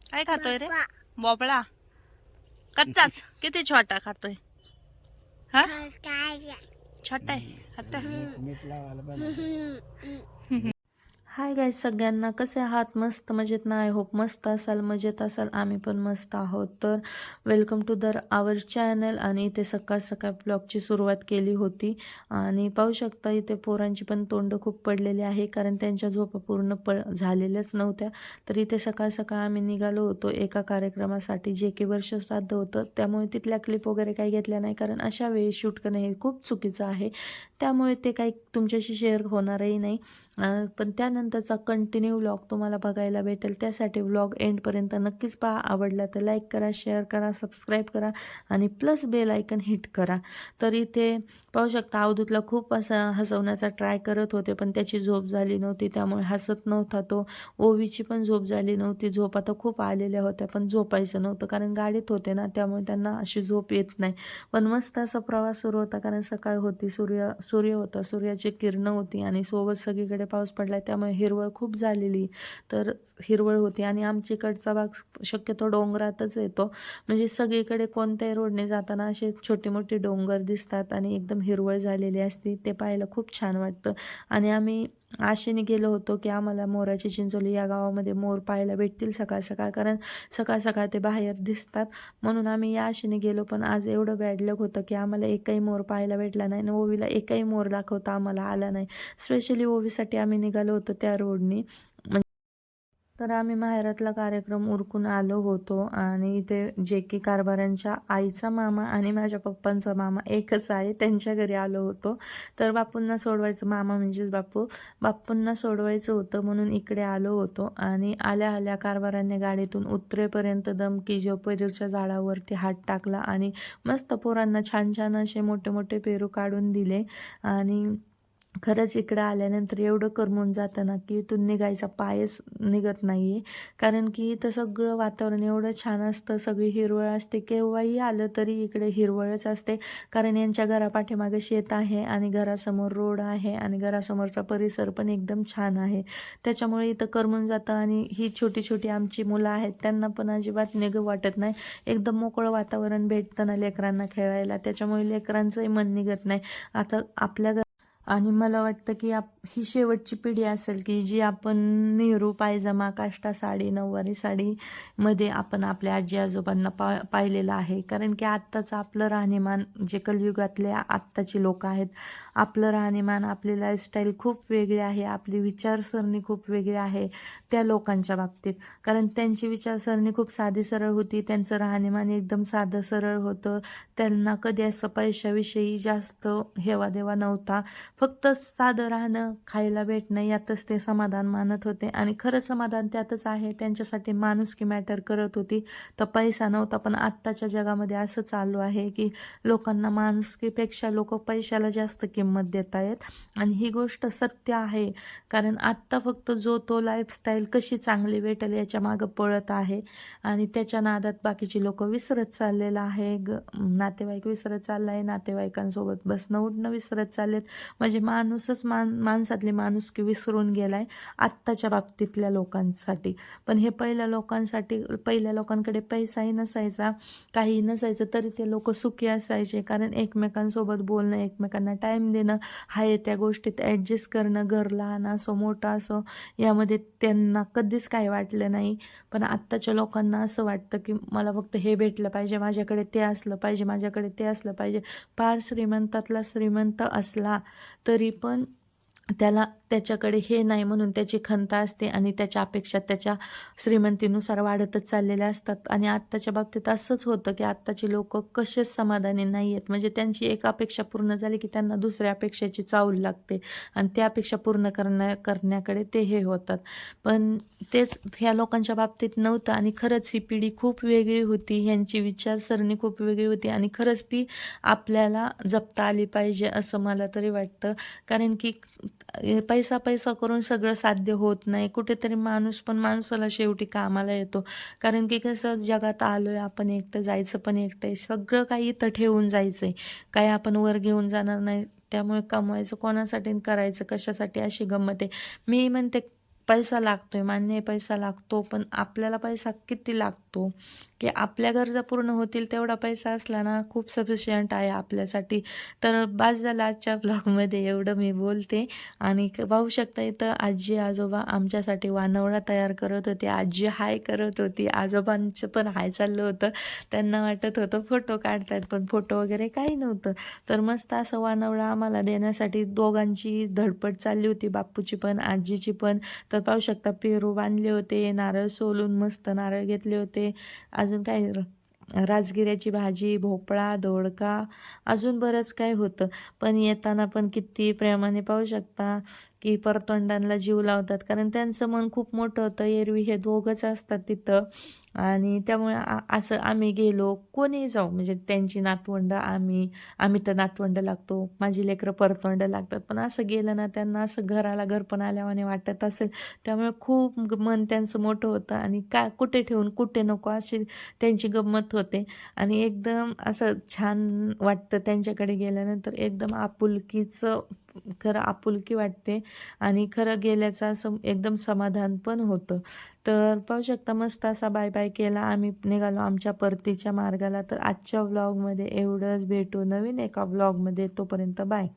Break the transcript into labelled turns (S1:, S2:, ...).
S1: काय खातोय रे? बोबळा कच्चाच किती छोटा खातोय हा छोटा आहे आता
S2: मीठ लावायला बनवलं.
S3: हाय गाईज सगळ्यांना कसे आहात? मस्त मजेत ना? आय होप मस्त असाल, मजेत असाल. आम्ही पण मस्त आहोत. तर वेलकम टू आवर चॅनल. आणि इथे सकाळ सकाळ ब्लॉगची सुरुवात केली होती आणि पाहू शकता इथे पोरांची पण तोंड खूप पडलेली आहे, कारण त्यांच्या झोपा पूर्ण झालेल्याच नव्हत्या. तर इथे सकाळ सकाळ आम्ही निघालो होतो एका कार्यक्रमासाठी, जे की वर्षश्राद्ध होतं. त्यामुळे तिथल्या क्लिप वगैरे काही घेतल्या नाही, कारण अशा वेळी शूट करणं हे खूप चुकीचं आहे. त्यामुळे ते काही तुमच्याशी शेअर होणारही नाही. पण त्यानंतरचा कंटिन्यू व्लॉग तुम्हाला बघायला भेटेल. त्यासाठी व्लॉग एंडपर्यंत नक्कीच पहा. आवडला तर लाईक करा, शेअर करा, सबस्क्राईब करा आणि प्लस बेल आयकन हिट करा. तर इथे पाहू शकता अवधूतला खूप असं हसवण्याचा ट्राय करत होते, पण त्याची झोप झाली नव्हती, त्यामुळे हसत नव्हता तो. ओवीची पण झोप झाली नव्हती. झोप आता खूप आलेल्या होत्या, पण झोपायचं नव्हतं, कारण गाडीत होते ना, त्यामुळे त्यांना अशी झोप येत नाही. पण मस्त असा प्रवास सुरू होता, कारण सकाळ होती, सूर्य होता, सूर्याची किरणं होती आणि सोबत सगळीकडे पाऊस पडला, त्यामुळे हिरवळ खूप झालेली. तर हिरवळ होती आणि आमच्याकडचा भाग शक्यतो डोंगरातच येतो, म्हणजे सगळीकडे कोणत्याही रोडने जाताना असे छोटे मोठे डोंगर दिसतात आणि एकदम हिरवळ झालेली असते. ते पाहायला खूप छान वाटतं. आणि आम्ही आशेने गेलो होतो की आम्हाला मोराची चिंचोली या गावामध्ये मोर पाहायला भेटतील सकाळ सकाळ, कारण सकाळ सकाळ ते बाहेर दिसतात, म्हणून आम्ही या आशेने गेलो. पण आज एवढं बॅड लक होतं की आम्हाला एकही मोर पाहायला भेटला नाही आणि ओवीला एकही मोर दाखवता आम्हाला आला नाही. स्पेशली ओवीसाठी आम्ही निघालो होतो त्या रोडनी. तर आम्ही माहेरातला कार्यक्रम उरकून आलो होतो आणि इथे जे की कारभाऱ्यांच्या आईचा मामा आणि माझ्या पप्पांचा मामा एकच आहे, त्यांच्या घरी आलो होतो. तर बापूंना सोडवायचं, मामा म्हणजेच बापूंना सोडवायचं होतं, म्हणून इकडे आलो होतो. आणि आल्या आल्या कारभारांनी गाडीतून उतरेपर्यंत दम की जो पेरूच्या झाडावरती हात टाकला आणि मस्त पोरांना छान छान असे मोठे मोठे पेरू काढून दिले. आणि खरंच इकडं आल्यानंतर एवढं करमून जातं ना की इथून निघायचा पायच निघत नाही आहे, कारण की इथं सगळं वातावरण एवढं छान असतं, सगळी हिरवळ असते. केव्हाही आलं तरी इकडे हिरवळच असते, कारण यांच्या घरापाठीमागे शेत आहे आणि घरासमोर रोड आहे आणि घरासमोरचा परिसर पण एकदम छान आहे. त्याच्यामुळे इथं करमून जातं. आणि ही छोटी छोटी आमची मुलं आहेत, त्यांना पण अजिबात निघू वाटत नाही. एकदम मोकळं वातावरण भेटतं ना लेकरांना खेळायला, त्याच्यामुळे लेकरांचंही मन निघत नाही. आता आपल्या आणि मला वाटतं की ही शेवटची पिढी असेल की जी आपण नेहरू पायजमा, काष्टा साडी, नऊवारी साडीमध्ये आपण आपल्या आजी आजोबांना पाहिलेलं आहे. कारण की आत्ताचं आपलं राहणीमान, जे कलियुगातले आत्ताची लोक आहेत, आपलं राहणीमान, आपली लाईफस्टाईल खूप वेगळी आहे, आपली विचारसरणी खूप वेगळी आहे त्या लोकांच्या बाबतीत. कारण त्यांची विचारसरणी खूप साधी सरळ होती, त्यांचं राहणीमान एकदम साधं सरळ होतं. त्यांना कधी असं पैशाविषयी जास्त हेवादेवा नव्हता. फक्त साधं राहणं, खायला भेटणं यातच ते समाधान मानत होते. आणि खरं समाधान त्यातच आहे. त्यांच्यासाठी माणुसकी मॅटर करत होती, तर पैसा नव्हता. पण आत्ताच्या जगामध्ये असं चालू आहे की लोकांना माणुसकीपेक्षा लोक पैशाला जास्त किंमत देत आहेत. आणि ही गोष्ट सत्य आहे, कारण आत्ता फक्त जो तो लाईफस्टाईल कशी चांगली भेटेल याच्या मागं पळत आहे आणि त्याच्या नादात बाकीची लोक विसरत चाललेलं आहे. नातेवाईक विसरत चाललं आहे, नातेवाईकांसोबत बसणं उठणं विसरत चाललेत. म्हणजे माणूसच माणसातली माणुसकी विसरून गेलाय आत्ताच्या बाबतीतल्या लोकांसाठी. पण हे पहिल्या लोकांकडे पैसाही नसायचा, काही नसायचं, तरी ते लोक सुखी असायचे, कारण एकमेकांसोबत बोलणं, एकमेकांना टाईम देणं, हाय त्या गोष्टीत ॲडजस्ट करणं, घर लहान असो मोठं असो, यामध्ये त्यांना कधीच काही वाटलं नाही. पण आत्ताच्या लोकांना असं वाटतं की मला फक्त हे भेटलं पाहिजे, माझ्याकडे ते असलं पाहिजे, माझ्याकडे ते असलं पाहिजे. फार श्रीमंतातला श्रीमंत असला तरी पण त्याच्याकडे हे नाही, म्हणून त्याची खंत असते आणि त्याच्या अपेक्षा त्याच्या श्रीमंतीनुसार वाढतच चाललेल्या असतात. आणि आत्ताच्या बाबतीत असंच होतं की आत्ताची लोक कसेच समाधानी नाही आहेत. म्हणजे त्यांची एक अपेक्षा पूर्ण झाली की त्यांना दुसऱ्या अपेक्षेची चावल लागते आणि त्या अपेक्षा पूर्ण करण्याकडे ते हे होतात. पण तेच ह्या लोकांच्या बाबतीत नव्हतं. आणि खरंच ही पिढी खूप वेगळी होती, ह्यांची विचारसरणी खूप वेगळी होती आणि खरंच ती आपल्याला जपता आली पाहिजे असं मला तरी वाटतं. कारण की पैसा पैसा करून सगळं साध्य होत नाही. कुठेतरी माणूस पण माणसाला शेवटी कामाला येतो. कारण की कसं जगात आलोय आपण, एकटं जायचं पण एकटं आहे, सगळं काही इथं ठेवून जायचं आहे, काही आपण वर घेऊन जाणार नाही. त्यामुळे कमवायचं कोणासाठी करायचं कशासाठी, अशी गंमत आहे. मी म्हणते पैसा लागतोय, मान्य आहे पैसा लागतो, पण आपल्याला पैसा किती लागतो की आपल्या गरजा पूर्ण होतील तेवढा पैसा असला ना खूप सफिशियंट आहे आपल्यासाठी. तर बस झालं आजच्या ब्लॉगमध्ये एवढं मी बोलते. आणि पाहू शकता इथं आजी आजोबा आमच्यासाठी वानवळा तयार करत होते. आजी हाय करत होती, आजोबांचं पण हाय चाललं होतं. त्यांना वाटत होतं फोटो काढतायत, पण फोटो वगैरे काही नव्हतं. तर मस्त असं वानवळा आम्हाला देण्यासाठी दोघांची धडपड चालली होती, बापूची पण आजीची पण. तर पाहू शकता पेरू बांधले होते, नारळ सोलून मस्त नारळ घेतले होते. अजून काय राजगिऱ्याची भाजी, भोपळा, दोडका, अजून बरंच काय होतं. पण येताना पण किती प्रेमाने पाहू शकता की परतोंडांना जीव लावतात, कारण त्यांचं मन खूप मोठं होतं. एरवी हे दोघंच असतात तिथं, आणि त्यामुळे असं आम्ही गेलो, कोणी जाऊ म्हणजे त्यांची नातवंड, आम्ही तर नातवंड लागतो, माझी लेकरं परतोंड लागतात, पण असं गेलं ना त्यांना असं घराला घर पण आल्यावाने वाटत असेल. त्यामुळे खूप मन त्यांचं मोठं होतं, आणि काय कुठे ठेवून कुठे नको अशी त्यांची गंमत होते. आणि एकदम असं छान वाटतं त्यांच्याकडे गेल्यानंतर, एकदम आपुलकीचं, खरं आपुलकी वाटते. आणि खरं गेल्याचं असं एकदम समाधान पण होतं. तर पाहू शकता मस्त असा बाय बाय केला, आम्ही निघालो आमच्या परतीच्या मार्गाला. तर आजच्या व्लॉगमध्ये एवढंच, भेटू नवीन एका व्लॉगमध्ये, तोपर्यंत बाय.